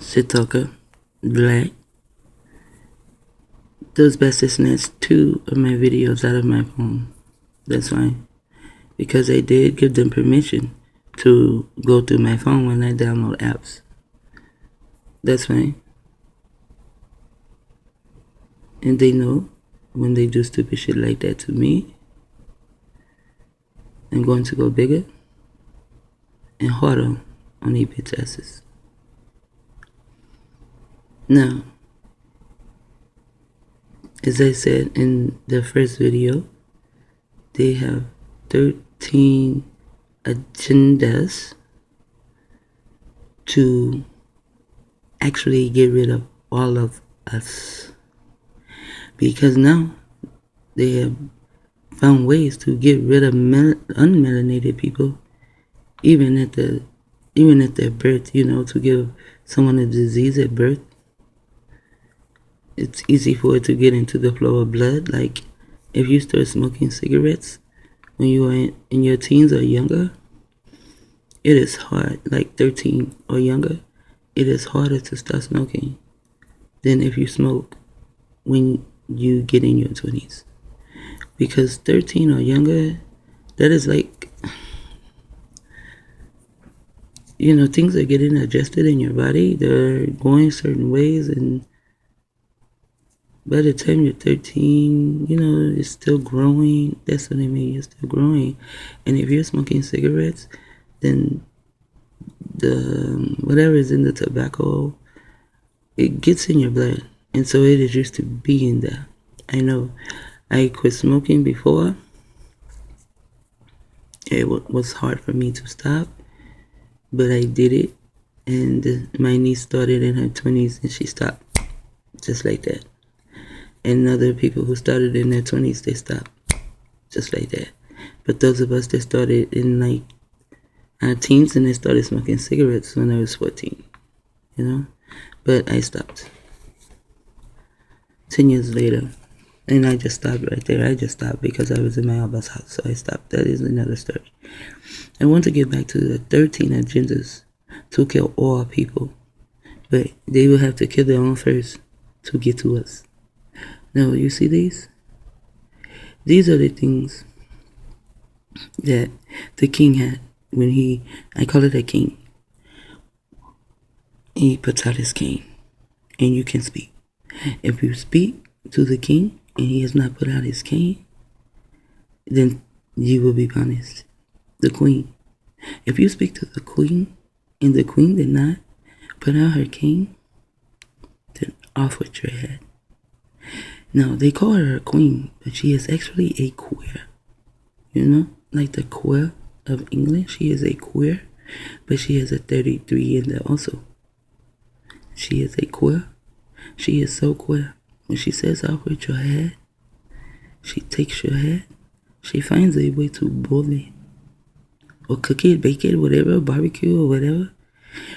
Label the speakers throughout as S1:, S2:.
S1: Sitoka, Black. Those best snatched 2 of my videos out of my phone. That's fine. Because I did give them permission to go through my phone when I download apps. That's fine. And they know when they do stupid shit like that to me, I'm going to go bigger and harder on these bitch asses. Now, as I said in the first video, they have 13 agendas to actually get rid of all of us. Because now they have found ways to get rid of unmelanated people, even at their birth, to give someone a disease at birth. It's easy for it to get into the flow of blood. Like if you start smoking cigarettes when you are in your teens or younger, it is hard, like 13 or younger, it is harder to start smoking than if you smoke when you get in your 20s. Because 13 or younger, that is like, things are getting adjusted in your body. They're going certain ways, and by the time you're 13, it's still growing. That's what I mean, you're still growing. And if you're smoking cigarettes, then the whatever is in the tobacco, it gets in your blood. And so it is used to being there. I know I quit smoking before. It was hard for me to stop, but I did it. And my niece started in her 20s and she stopped just like that. And other people who started in their 20s, they stopped just like that. But those of us that started in like our teens and they started smoking cigarettes when I was 14, But I stopped 10 years later. And I just stopped right there. I just stopped because I was in my Abba's house, so I stopped. That is another story. I want to get back to the 13 agendas to kill all people. But they will have to kill their own first to get to us. Now, you see these? These are the things that the king had when I call it a king. He puts out his cane, and you can speak. If you speak to the king and he has not put out his cane, then you will be punished. The queen. If you speak to the queen and the queen did not put out her cane, then off with your head. Now, they call her a queen, but she is actually a queer. Like the queer of English, she is a queer, but she has a 33 in there also. She is a queer. She is so queer. When she says off with your head, she takes your head, she finds a way to boil it, or cook it, bake it, whatever, barbecue or whatever.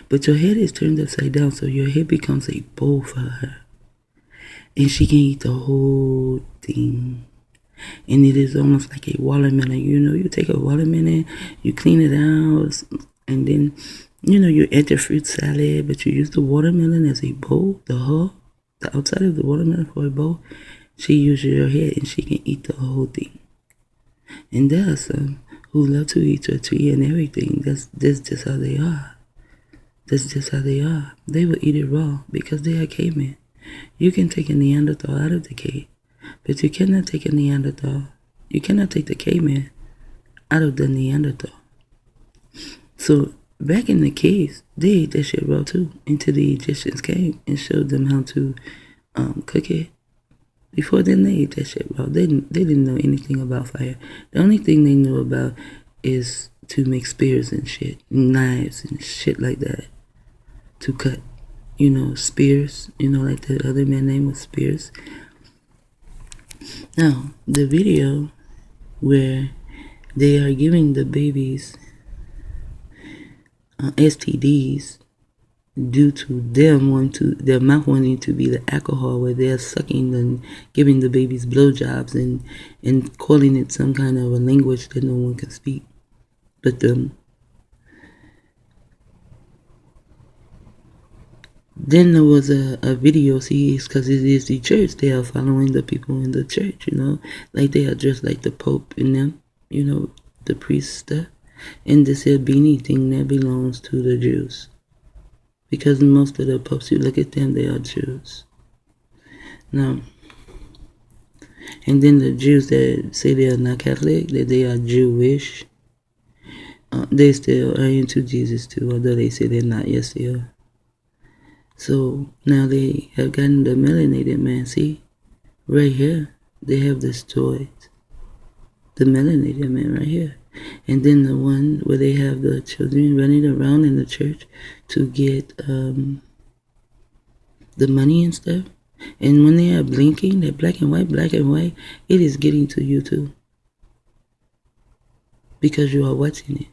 S1: But your head is turned upside down, so your head becomes a bowl for her. And she can eat the whole thing. And it is almost like a watermelon. You take a watermelon, you clean it out, and then, you add the fruit salad, but you use the watermelon as a bowl, the outside of the watermelon for a bowl. She uses your head and she can eat the whole thing. And there are some who love to eat your tree and everything. That's just how they are. That's just how they are. They will eat it raw because they are cavemen. You can take a Neanderthal out of the cave, but you cannot take a Neanderthal. You cannot take the caveman out of the Neanderthal. So back in the caves, they ate that shit raw too, until the Egyptians came and showed them how to cook it. Before then, they ate that shit raw. They didn't know anything about fire. The only thing they knew about is to make spears and shit, knives and shit like that, to cut. Spears, like the other man's name was Spears. Now, the video where they are giving the babies STDs due to their mouth wanting to be the alcohol, where they're sucking and giving the babies blowjobs and calling it some kind of a language that no one can speak but them. Then there was a video, see, because it is the church. They are following the people in the church, like they are just like the Pope in them, the priest stuff. And this here beanie thing that belongs to the Jews. Because most of the popes, you look at them, they are Jews. Now, and then the Jews that say they are not Catholic, that they are Jewish, they still are into Jesus too, although they say they're not. Yes, they are. So now they have gotten the melanated man. See, right here, they have destroyed the melanated man right here. And then the one where they have the children running around in the church to get the money and stuff. And when they are blinking, they're black and white, it is getting to you too. Because you are watching it.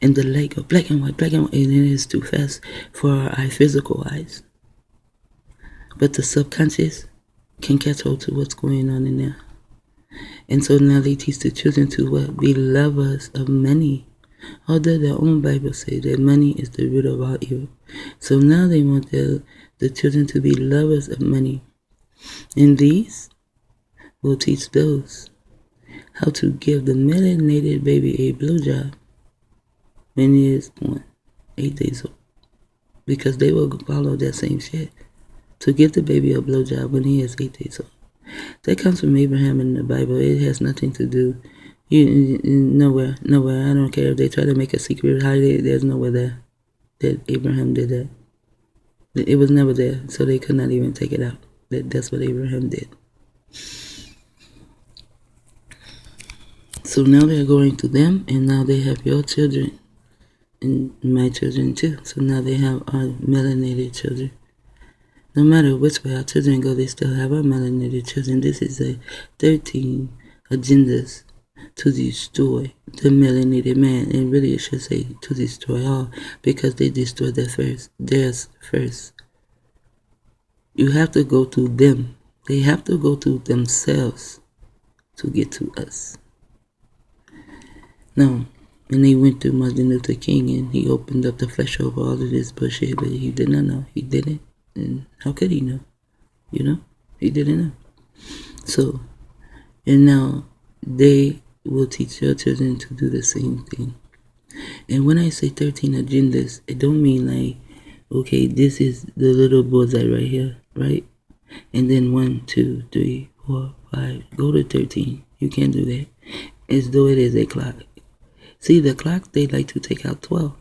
S1: And the light go black and white, and it is too fast for our physical eyes. But the subconscious can catch hold to what's going on in there. And so now they teach the children to what? Be lovers of money. Although their own Bible says that money is the root of all evil. So now they want the children to be lovers of money. And these will teach those how to give the melanated baby a blowjob when he is born, 8 days old. Because they will follow that same shit to give the baby a blowjob when he is 8 days old. That comes from Abraham in the Bible. It has nothing to do. Nowhere. I don't care if they try to make a secret hide it. There's nowhere there that Abraham did that. It was never there, so they could not even take it out. That's what Abraham did. So now they're going to them, and now they have your children, and my children too. So now they have our melanated children. No matter which way our children go, they still have our melanated children. This is a 13 agendas to destroy the melanated man. And really it should say to destroy all, because they destroyed theirs first. You have to go through them. They have to go through themselves to get to us. Now, and they went through Martin Luther King, and he opened up the flesh over all of this bullshit, but he did not know. He didn't. And how could he know? He didn't know. So, and now they will teach your children to do the same thing. And when I say 13 agendas, it don't mean like, okay, this is the little bullseye right here, right? And then 1, 2, 3, 4, 5, go to 13. You can't do that. As though it is a clock. See, the clocks, they like to take out 12.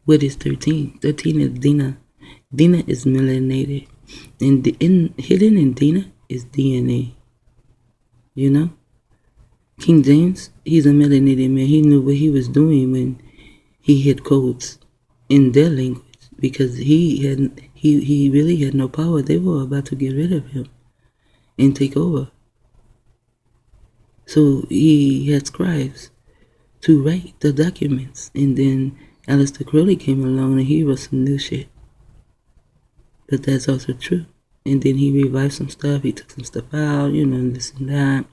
S1: What is 13? 13 is Dina. Dina is melanated. And hidden in Dina is DNA. King James, he's a melanated man. He knew what he was doing when he hit codes in their language. Because he really had no power. They were about to get rid of him and take over. So he had scribes to write the documents. And then Aleister Crowley came along and he wrote some new shit. But that's also true. And then he revived some stuff. He took some stuff out, this and that.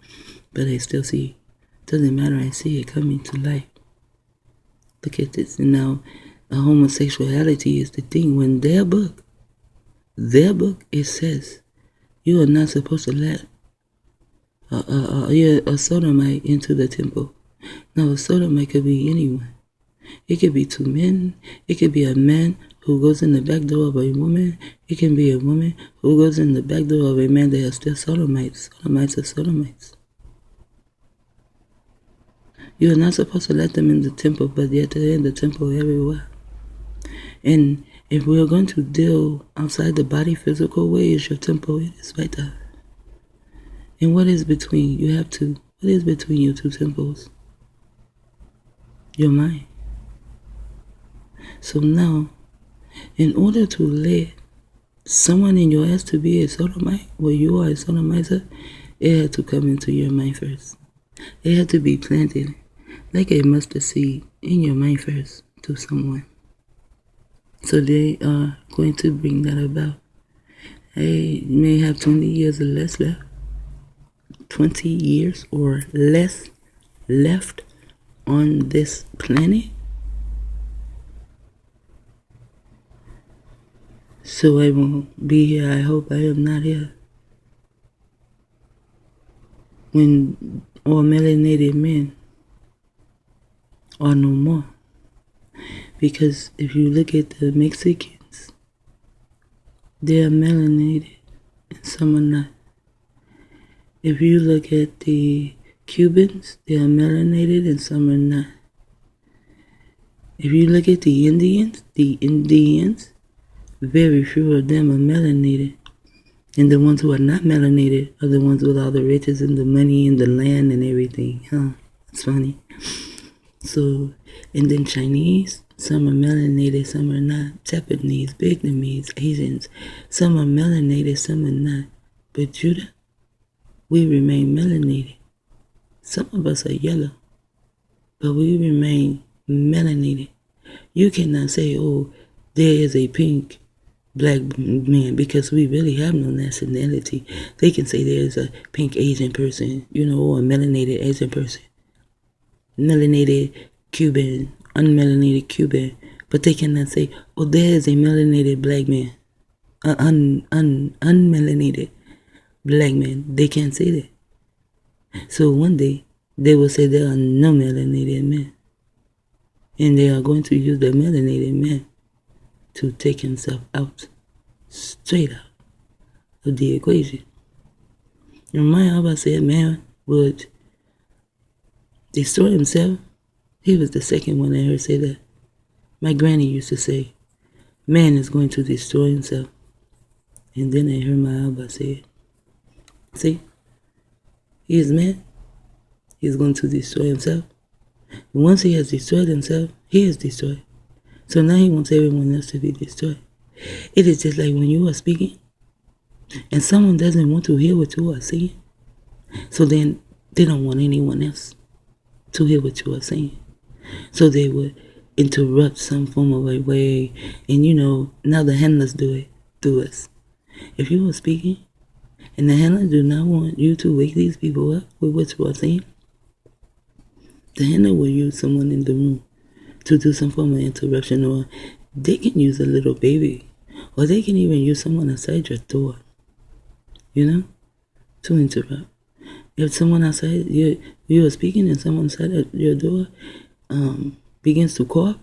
S1: But I still see, doesn't matter, I see it coming to life. Look at this. And now, homosexuality is the thing. When their book, it says, you are not supposed to let a sodomite into the temple. Now, a sodomite could be anyone. It could be 2 men. It could be a man who goes in the back door of a woman. It can be a woman who goes in the back door of a man. They are still sodomites. Sodomites are sodomites. You are not supposed to let them in the temple, but yet they're in the temple everywhere. And if we are going to deal outside the body physical way, is your temple. It is right there. And what is between? What is between your 2 temples? Your mind. So now, in order to let someone in your ass to be a sodomite, where you are a sodomizer, it had to come into your mind first. It had to be planted like a mustard seed in your mind first to someone. So they are going to bring that about. Hey, you may have 20 years or less left. 20 years or less left on this planet. So I won't be here. I hope I am not here. When all melanated men are no more. Because if you look at the Mexicans, they are melanated and some are not. If you look at the Cubans, they are melanated and some are not. If you look at the Indians, very few of them are melanated. And the ones who are not melanated are the ones with all the riches and the money and the land and everything. Huh? It's funny. So, and then Chinese, some are melanated, some are not. Japanese, Vietnamese, Asians, some are melanated, some are not. But Judah, we remain melanated. Some of us are yellow, but we remain melanated. You cannot say, oh, there is a pink black man, because we really have no nationality. They can say there's a pink Asian person, or a melanated Asian person. Melanated Cuban, unmelanated Cuban, but they cannot say, oh, there is a melanated black man, unmelanated black man. They can't say that. So one day, they will say there are no melanated men, and they are going to use the melanated man to take himself out, straight out of the equation. And my Abba said man would destroy himself. He was the second one I heard say that. My granny used to say, man is going to destroy himself. And then I heard my Abba say it. See, he is man. He is going to destroy himself. And once he has destroyed himself, he is destroyed. So now he wants everyone else to be destroyed. It is just like when you are speaking and someone doesn't want to hear what you are saying. So then they don't want anyone else to hear what you are saying. So they would interrupt some form of a way. And now the handlers do it through us. If you are speaking and the handlers do not want you to wake these people up with what you are saying, the handler will use someone in the room to do some form of interruption, or they can use a little baby, or they can even use someone outside your door, to interrupt. If someone outside, you are speaking and someone outside your door begins to cough,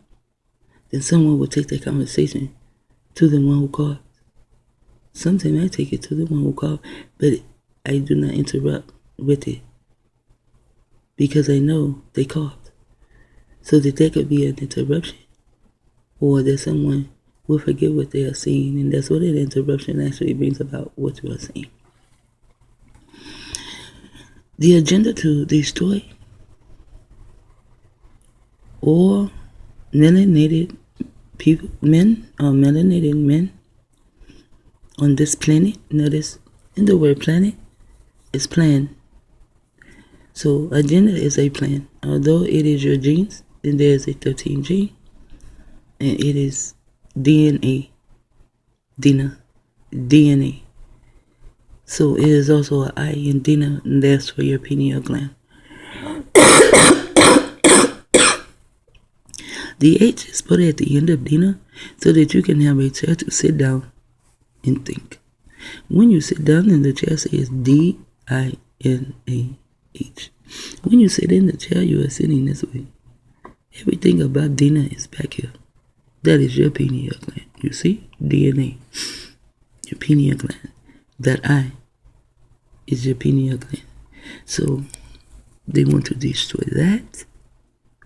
S1: then someone will take that conversation to the one who coughed. Sometimes I take it to the one who coughed, but I do not interrupt with it because I know they coughed. So that there could be an interruption, or that someone will forget what they are saying, and that's what an interruption actually brings about, what you are saying. The agenda to destroy all melanated people, men, or melanated men on this planet. Notice in the word planet is plan. So agenda is a plan. Although it is your genes, then there is a 13 gene, and it is DNA. DNA. So it is also an I in Dina, and that's for your pineal gland. The H is put at the end of Dina so that you can have a chair to sit down and think. When you sit down in the chair, say it's DINAH. When you sit in the chair, you are sitting this way. Everything about Dina is back here. That is your pineal gland. You see? DNA. Your pineal gland. That I is your pineal gland. So they want to destroy that,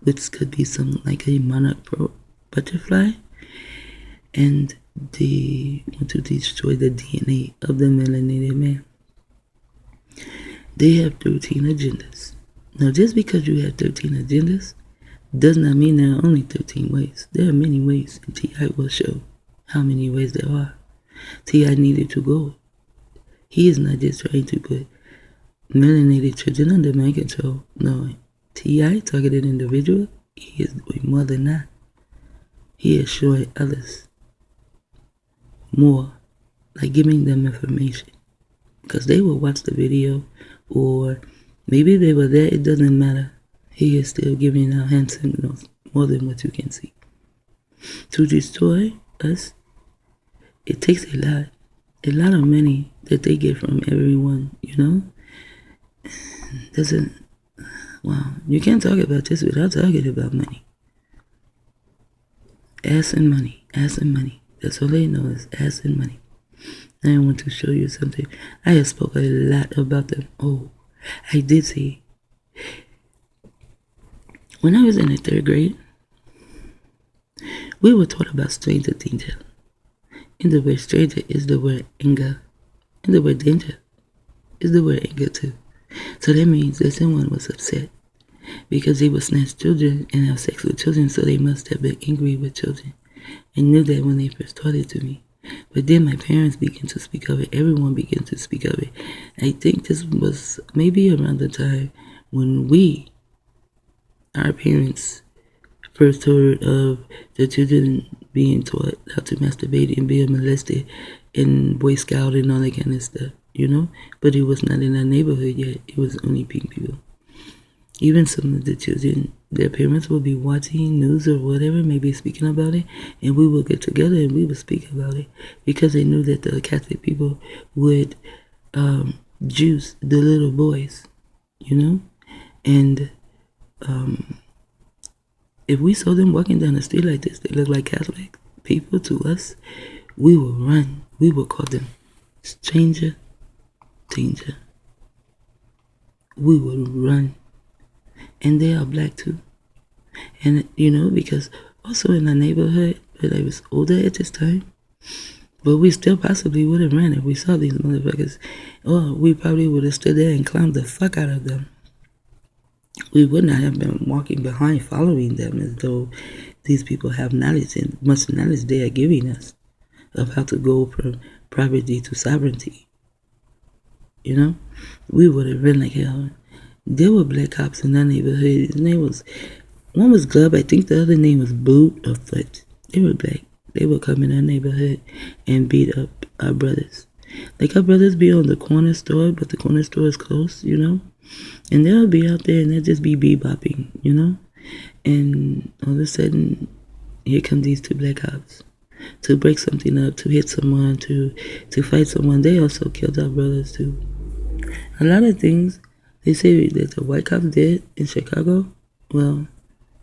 S1: which could be something like a monarch butterfly, and they want to destroy the DNA of the melanated man. They have 13 agendas. Now, just because you have 13 agendas does not mean there are only 13 ways. There are many ways, and T.I. will show how many ways there are. T.I. needed to go. He is not just trying to put melanated children under mind control. No, T.I. targeted individual, he is doing more than that. He is showing others more, like giving them information. Because they will watch the video, or maybe they were there, it doesn't matter. He is still giving out hand signals more than what you can see. To destroy us it takes a lot of money that they get from everyone, you know? Doesn't, wow, you can't talk about this without talking about money. Ass and money, ass and money. That's all they know is ass and money. I want to show you something. I have spoke a lot about them. Oh, I did say, when I was in the 3rd grade, we were taught about stranger danger. And the word stranger is the word anger. And the word danger is the word anger too. So that means that someone was upset because they would snatch children and have sex with children, so they must have been angry with children. I knew that when they first taught it to me. But then my parents began to speak of it. Everyone began to speak of it. I think this was maybe around the time when our parents, first heard of the children being taught how to masturbate and being molested in Boy Scout and all that kind of stuff, you know? But it was not in our neighborhood yet. It was only pink people. Even some of the children, their parents will be watching news or whatever, maybe speaking about it, and we will get together and we will speak about it because they knew that the Catholic people would juice the little boys, you know? And if we saw them walking down the street like this, they look like Catholic people to us, we will run. We will call them stranger danger. We will run. And they are black too. And, you know, because also in our neighborhood, but I was older at this time, but we still possibly would have ran if we saw these motherfuckers. Or we probably would have stood there and clowned the fuck out of them. We would not have been walking behind following them as though these people have knowledge and much knowledge they are giving us of how to go from property to sovereignty. You know? We would have run like hell. There were black cops in that neighborhood. One was Glove, I think the other name was Boot or Foot. They were black. They would come in our neighborhood and beat up our brothers. Like our brothers be on the corner store, but the corner store is closed, you know? And they'll be out there and they'll just be bebopping, you know? And all of a sudden, here come these 2 black cops to break something up, to hit someone, to fight someone. They also killed our brothers too. A lot of things they say that the white cops did in Chicago. Well,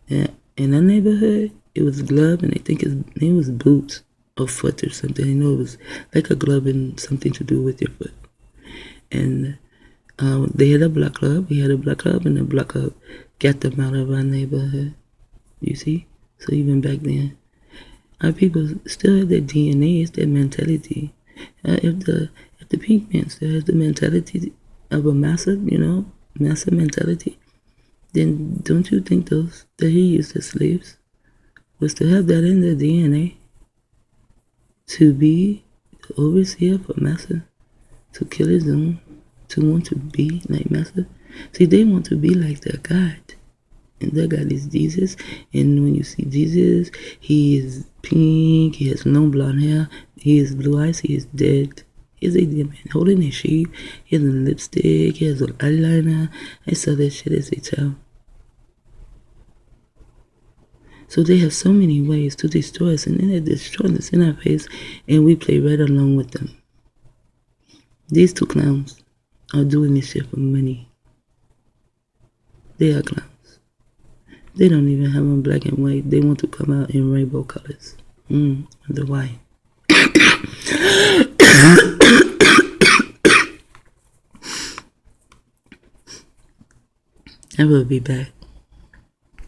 S1: in that neighborhood, it was Glove, and I think his name was Boot or Foot or something. I know it was like a glove and something to do with your foot. And they had a black club. We had a black club, and the black club got them out of our neighborhood. You see? So even back then, our people still have their DNA. It's their mentality. If the pink man still has the mentality of a massive mentality, then don't you think those that he used as slaves was to have that in their DNA? To be the overseer for Massa, to kill his own, to want to be like Massa. See, they want to be like their God. And their God is Jesus. And when you see Jesus, he is pink, he has long blonde hair, he has blue eyes, he is dead. He's a dead man holding a sheep, he has a lipstick, he has an eyeliner. I saw that shit as a child. So they have so many ways to destroy us, and then they destroy us in our face, and we play right along with them. These 2 clowns are doing this shit for money. They are clowns. They don't even have them black and white. They want to come out in rainbow colors. Wonder why. I will be back.